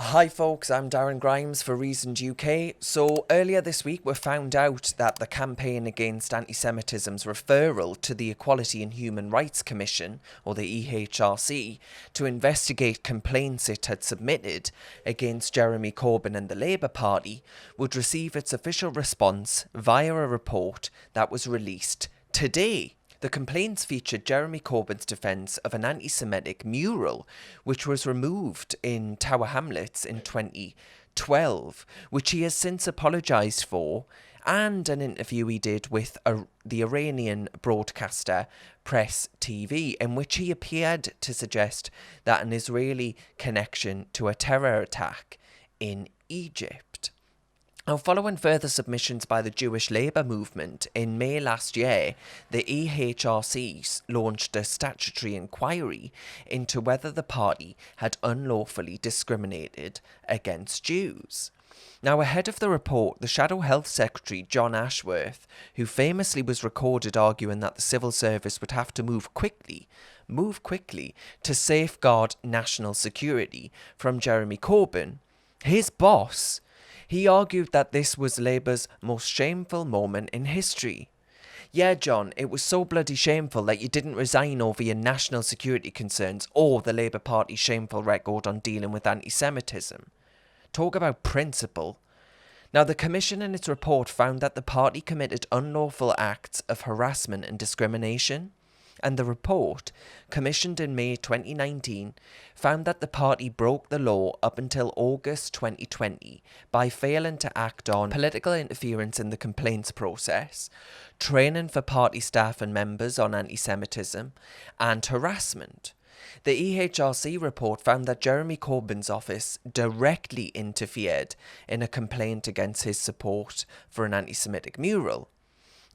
Hi folks, I'm Darren Grimes for Reasoned UK. So earlier this week we found out that the Campaign Against Anti-Semitism's referral to the Equality and Human Rights Commission, or the EHRC, to investigate complaints it had submitted against Jeremy Corbyn and the Labour Party would receive its official response via a report that was released today. The complaints featured Jeremy Corbyn's defence of an anti-Semitic mural, which was removed in Tower Hamlets in 2012, which he has since apologised for, and an interview he did with the Iranian broadcaster Press TV, in which he appeared to suggest that an Israeli connection to a terror attack in Egypt. Now, following further submissions by the Jewish Labour movement, in May last year, the EHRC launched a statutory inquiry into whether the party had unlawfully discriminated against Jews. Now, ahead of the report, the Shadow Health Secretary, John Ashworth, who famously was recorded arguing that the civil service would have to move quickly to safeguard national security from Jeremy Corbyn, his boss, he argued that this was Labour's most shameful moment in history. Yeah, John, it was so bloody shameful that you didn't resign over your national security concerns or the Labour Party's shameful record on dealing with anti-Semitism. Talk about principle. Now, the Commission in its report found that the party committed unlawful acts of harassment and discrimination. And the report, commissioned in May 2019, found that the party broke the law up until August 2020 by failing to act on political interference in the complaints process, training for party staff and members on anti-Semitism, and harassment. The EHRC report found that Jeremy Corbyn's office directly interfered in a complaint against his support for an anti-Semitic mural.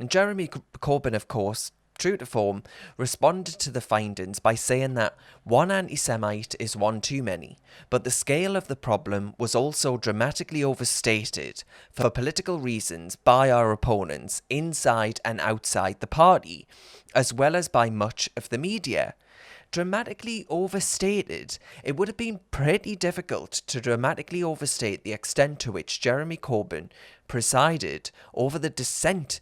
And Jeremy Corbyn, of course, true to form, responded to the findings by saying that one anti-Semite is one too many, but the scale of the problem was also dramatically overstated for political reasons by our opponents inside and outside the party, as well as by much of the media. Dramatically overstated. It would have been pretty difficult to dramatically overstate the extent to which Jeremy Corbyn presided over the dissent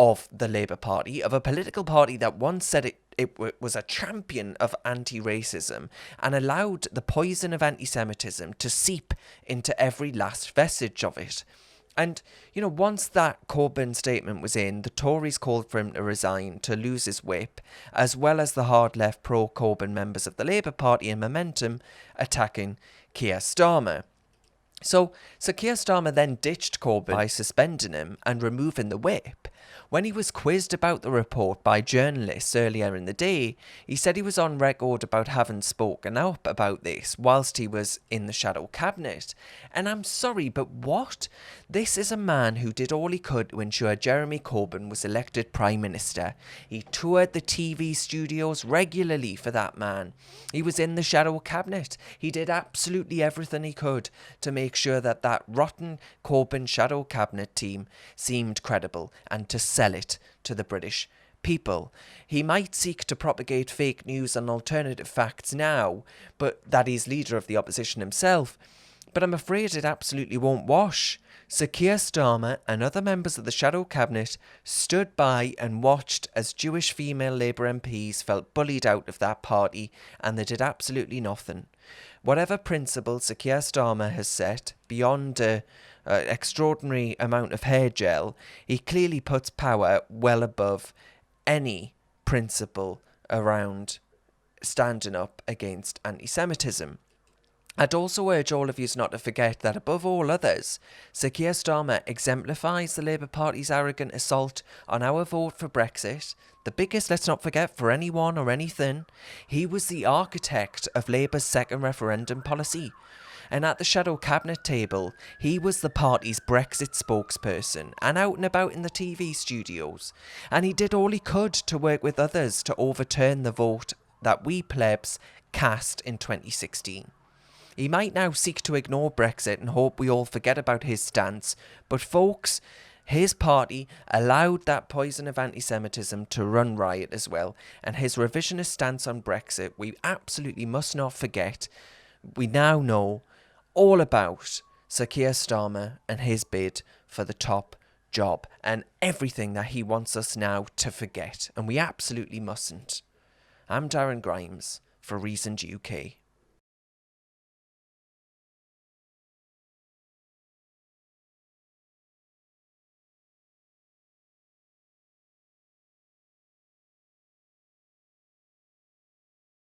of the Labour Party, of a political party that once said it was a champion of anti-racism and allowed the poison of anti-Semitism to seep into every last vestige of it. And, once that Corbyn statement was in, the Tories called for him to resign, to lose his whip, as well as the hard-left pro-Corbyn members of the Labour Party and Momentum attacking Keir Starmer. So Sir Keir Starmer then ditched Corbyn by suspending him and removing the whip. When he was quizzed about the report by journalists earlier in the day, he said he was on record about having spoken up about this whilst he was in the shadow cabinet. And I'm sorry, but what? This is a man who did all he could to ensure Jeremy Corbyn was elected Prime Minister. He toured the TV studios regularly for that man. He was in the shadow cabinet. He did absolutely everything he could to make sure that rotten Corbyn shadow cabinet team seemed credible and to sell it to the British people. He might seek to propagate fake news and alternative facts now, but that he's leader of the opposition himself. But I'm afraid it absolutely won't wash. Sir Keir Starmer and other members of the shadow cabinet stood by and watched as Jewish female Labour MPs felt bullied out of that party, and they did absolutely nothing. Whatever principle Sir Keir Starmer has set, beyond an extraordinary amount of hair gel, he clearly puts power well above any principle around standing up against anti-Semitism. I'd also urge all of you not to forget that above all others, Sir Keir Starmer exemplifies the Labour Party's arrogant assault on our vote for Brexit, the biggest, let's not forget, for anyone or anything. He was the architect of Labour's second referendum policy. And at the shadow cabinet table, he was the party's Brexit spokesperson and out and about in the TV studios. And he did all he could to work with others to overturn the vote that we plebs cast in 2016. He might now seek to ignore Brexit and hope we all forget about his stance, but folks, his party allowed that poison of anti-Semitism to run riot as well, and his revisionist stance on Brexit, we absolutely must not forget. We now know all about Sir Keir Starmer and his bid for the top job and everything that he wants us now to forget, and we absolutely mustn't. I'm Darren Grimes for Reasoned UK.